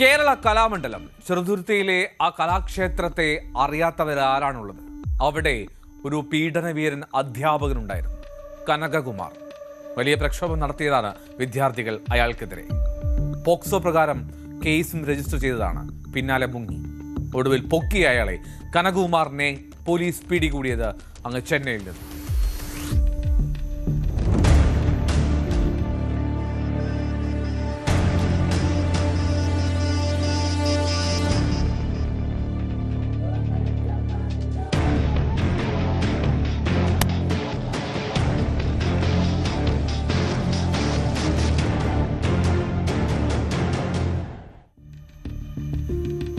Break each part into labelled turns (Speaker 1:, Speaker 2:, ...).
Speaker 1: കേരള കലാമണ്ഡലം ചെറുതുരുത്തിയിലെ ആ കലാക്ഷേത്രത്തെ അറിയാത്തവരാരാണുള്ളത്? അവിടെ ഒരു പീഡനവീരൻ അധ്യാപകനുണ്ടായിരുന്നു, കനകകുമാർ. വലിയ പ്രക്ഷോഭം നടത്തിയതാണ് വിദ്യാർത്ഥികൾ അയാൾക്കെതിരെ. പോക്സോ പ്രകാരം കേസും രജിസ്റ്റർ ചെയ്തതാണ്. പിന്നാലെ മുങ്ങി. ഒടുവിൽ പൊക്കിയ അയാളെ, കനകകുമാറിനെ, പോലീസ് പിടികൂടിയത് അങ്ങ് ചെന്നൈയിൽ നിന്ന്.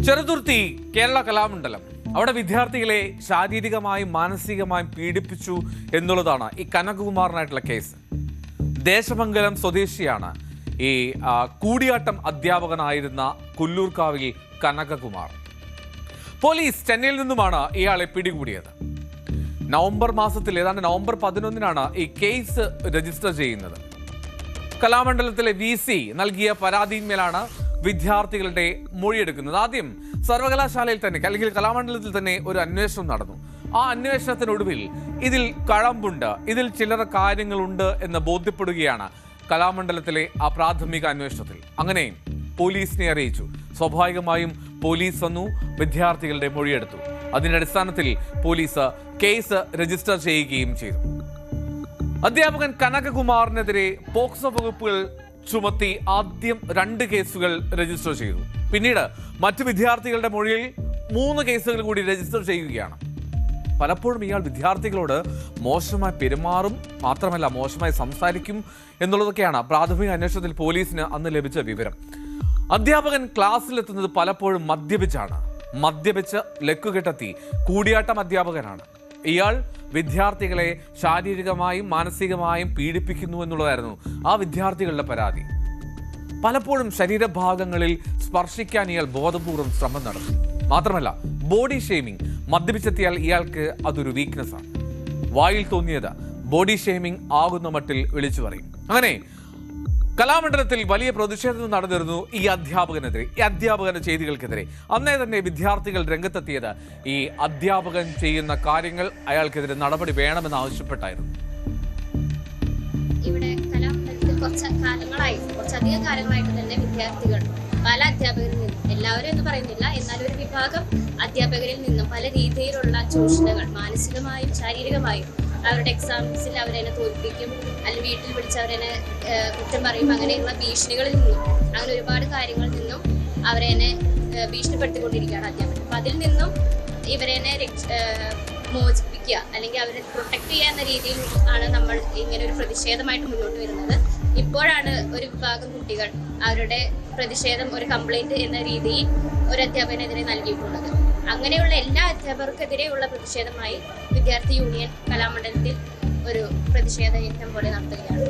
Speaker 1: ചെറുതുരുത്തി കേരള കലാമണ്ഡലം, അവിടെ വിദ്യാർത്ഥികളെ ശാരീരികമായും മാനസികമായും പീഡിപ്പിച്ചു എന്നുള്ളതാണ് ഈ കനകകുമാറിനായിട്ടുള്ള കേസ്. ദേശമംഗലം സ്വദേശിയാണ് ഈ കൂടിയാട്ടം അധ്യാപകനായിരുന്ന കുല്ലൂർക്കാവിൽ കനകകുമാർ. പോലീസ് ചെന്നൈയിൽ നിന്നുമാണ് ഇയാളെ പിടികൂടിയത്. നവംബർ മാസത്തിൽ, ഏതാണ്ട് നവംബർ 11-നാണ് ഈ കേസ് രജിസ്റ്റർ ചെയ്യുന്നത്. കലാമണ്ഡലത്തിലെ VC നൽകിയ പരാതിയിന്മേലാണ് വിദ്യാർത്ഥികളുടെ മൊഴിയെടുക്കുന്നത്. ആദ്യം സർവകലാശാലയിൽ തന്നെ, അല്ലെങ്കിൽ കലാമണ്ഡലത്തിൽ തന്നെ ഒരു അന്വേഷണം നടന്നു. ആ അന്വേഷണത്തിനൊടുവിൽ ഇതിൽ കഴമ്പുണ്ട്, ഇതിൽ ചില്ലറ കാര്യങ്ങളുണ്ട് എന്ന് ബോധ്യപ്പെടുകയാണ് കലാമണ്ഡലത്തിലെ ആ പ്രാഥമിക അന്വേഷണത്തിൽ. അങ്ങനെ പോലീസിനെ അറിയിച്ചു. സ്വാഭാവികമായും പോലീസ് വന്നു, വിദ്യാർത്ഥികളുടെ മൊഴിയെടുത്തു. അതിന്റെ അടിസ്ഥാനത്തിൽ പോലീസ് കേസ് രജിസ്റ്റർ ചെയ്യുകയും ചെയ്തു. അധ്യാപകൻ കനകകുമാറിനെതിരെ പോക്സോ വകുപ്പുകൾ ചുമത്തി ആദ്യം 2 കേസുകൾ രജിസ്റ്റർ ചെയ്തു. പിന്നീട് മറ്റു വിദ്യാർത്ഥികളുടെ മൊഴിയിൽ 3 കേസുകൾ കൂടി രജിസ്റ്റർ ചെയ്യുകയാണ്. പലപ്പോഴും ഇയാൾ വിദ്യാർത്ഥികളോട് മോശമായി പെരുമാറും, മാത്രമല്ല മോശമായി സംസാരിക്കും എന്നുള്ളതൊക്കെയാണ് പ്രാഥമിക അന്വേഷണത്തിൽ പോലീസിന് അന്ന് ലഭിച്ച വിവരം. അധ്യാപകൻ ക്ലാസ്സിലെത്തുന്നത് പലപ്പോഴും മദ്യപിച്ച് ലക്കുകെട്ടെത്തി കൂടിയാട്ടം അധ്യാപകനാണ്. ഇയാൾ വിദ്യാർത്ഥികളെ ശാരീരികമായും മാനസികമായും പീഡിപ്പിക്കുന്നു എന്നുള്ളതായിരുന്നു ആ വിദ്യാർത്ഥികളുടെ പരാതി. പലപ്പോഴും ശരീരഭാഗങ്ങളിൽ സ്പർശിക്കാൻ ഇയാൾ ബോധപൂർവ്വം ശ്രമം നടത്തി. മാത്രമല്ല, ബോഡി ഷെയ്മിങ്, മദ്യപിച്ചെത്തിയാൽ ഇയാൾക്ക് അതൊരു വീക്ക്നെസ്സാണ്. വായിൽ തോന്നിയത് ബോഡി ഷെയ്മിങ് ആകുന്ന മട്ടിൽ വിളിച്ചു പറയും. അങ്ങനെ കലാമണ്ഡലത്തിൽ വലിയ പ്രതിഷേധം നടന്നിരുന്നു ഈ അധ്യാപകന്റെ ചെയ്തികൾക്കെതിരെ. അന്നേ തന്നെ വിദ്യാർത്ഥികൾ രംഗത്തെത്തിയത് ഈ അധ്യാപകൻ ചെയ്യുന്ന കാര്യങ്ങൾ അയാൾക്കെതിരെ നടപടി വേണമെന്ന് ആവശ്യപ്പെട്ടായിരുന്നു.
Speaker 2: ഇവിടെ കലാമണ്ഡലത്തിൽ കുറച്ചധികം കാലങ്ങളായിട്ട് തന്നെ വിദ്യാർത്ഥികൾ പല അധ്യാപകരിൽ നിന്നും, എല്ലാവരും എന്ന് പറയുന്നില്ല, എന്നാൽ ഒരു വിഭാഗം അധ്യാപകരിൽ നിന്നും പല രീതിയിലുള്ള ചൂഷണങ്ങൾ, മാനസികമായും ശാരീരികമായും, അവരുടെ എക്സാംസിൽ അവരെന്നെ തോൽപ്പിക്കും, അല്ലെങ്കിൽ വീട്ടിൽ വിളിച്ച് അവരെന്നെ കുറ്റം പറയും, അങ്ങനെയുള്ള ഭീഷണികളിൽ നിന്നും, അങ്ങനെ ഒരുപാട് കാര്യങ്ങളിൽ നിന്നും അവരെന്നെ ഭീഷണിപ്പെടുത്തിക്കൊണ്ടിരിക്കുകയാണ് അധ്യാപകർ. അപ്പം അതിൽ നിന്നും ഇവരെന്നെ മോചിപ്പിക്കുക, അല്ലെങ്കിൽ അവരെ പ്രൊട്ടക്ട് ചെയ്യുക എന്ന രീതിയിൽ ആണ് നമ്മൾ ഇങ്ങനെ ഒരു പ്രതിഷേധമായിട്ട് മുന്നോട്ട് വരുന്നത്. ഇപ്പോഴാണ് ഒരു വിഭാഗം കുട്ടികൾ അവരുടെ പ്രതിഷേധം ഒരു കംപ്ലൈന്റ് എന്ന രീതിയിൽ ഒരു അധ്യാപകനെതിരെ നൽകിയിട്ടുള്ളത്. അങ്ങനെയുള്ള എല്ലാ അധ്യാപകർക്കെതിരെയുള്ള പ്രതിഷേധമായി വിദ്യാർത്ഥി യൂണിയൻ കലാമണ്ഡലത്തിൽ ഒരു പ്രതിഷേധ യജ്ഞം പോലെ നടത്തുകയാണ്.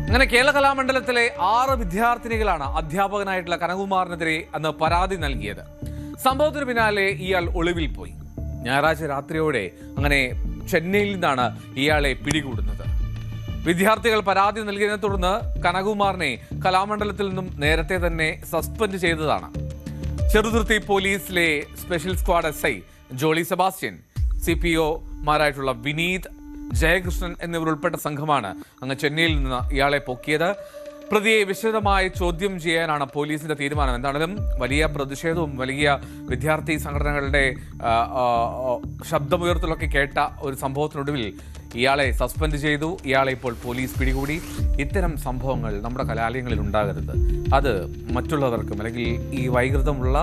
Speaker 1: അങ്ങനെ കേരള കലാമണ്ഡലത്തിലെ 6 വിദ്യാർത്ഥിനികളാണ് അധ്യാപകനായിട്ടുള്ള കനകകുമാറിനെതിരെ അന്ന് പരാതി നൽകിയത്. സംഭവത്തിന് പിന്നാലെ ഇയാൾ ഒളിവിൽ പോയി. ഞായറാഴ്ച രാത്രിയോടെ അങ്ങനെ ചെന്നൈയിൽ നിന്നാണ് ഇയാളെ പിടികൂടുന്നത്. വിദ്യാർത്ഥികൾ പരാതി നൽകിയതിനെ തുടർന്ന് കനകകുമാറിനെ കലാമണ്ഡലത്തിൽ നിന്നും നേരത്തെ തന്നെ സസ്പെൻഡ് ചെയ്തതാണ്. ചെറുതുരുത്തി പോലീസിലെ special squad SI Jolly Sebastian, CPO-മാരായിട്ടുള്ള വിനീത്, ജയകൃഷ്ണൻ എന്നിവർ ഉൾപ്പെട്ട സംഘമാണ് അങ്ങ് ചെന്നൈയിൽ നിന്ന് ഇയാളെ പൊക്കിയത്. പ്രതിയെ വിശദമായി ചോദ്യം ചെയ്യാനാണ് പോലീസിന്റെ തീരുമാനം. എന്താണെങ്കിലും വലിയ പ്രതിഷേധവും വലിയ വിദ്യാർത്ഥി സംഘടനകളുടെ ശബ്ദമുയർത്തലൊക്കെ കേട്ട ഒരു സംഭവത്തിനൊടുവിൽ ഇയാളെ സസ്പെൻഡ് ചെയ്തു. ഇയാളെ ഇപ്പോൾ പോലീസ് പിടികൂടി. ഇത്തരം സംഭവങ്ങൾ നമ്മുടെ കലാലയങ്ങളിൽ ഉണ്ടാകരുത്. അത് മറ്റുള്ളവർക്കും, അല്ലെങ്കിൽ ഈ വൈകൃതമുള്ള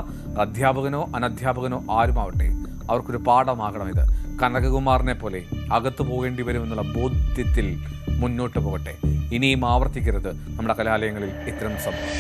Speaker 1: അധ്യാപകനോ അനധ്യാപകനോ ആരുമാവട്ടെ, അവർക്കൊരു പാഠമാകണം ഇത്. കനകകുമാറിനെ പോലെ അകത്തു പോകേണ്ടി വരുമെന്നുള്ള ബോധ്യത്തിൽ മുന്നോട്ട് പോകട്ടെ. ഇനിയും ആവർത്തിക്കരുത് നമ്മുടെ കലാലയങ്ങളിൽ ഇത്തരം സംഭവം.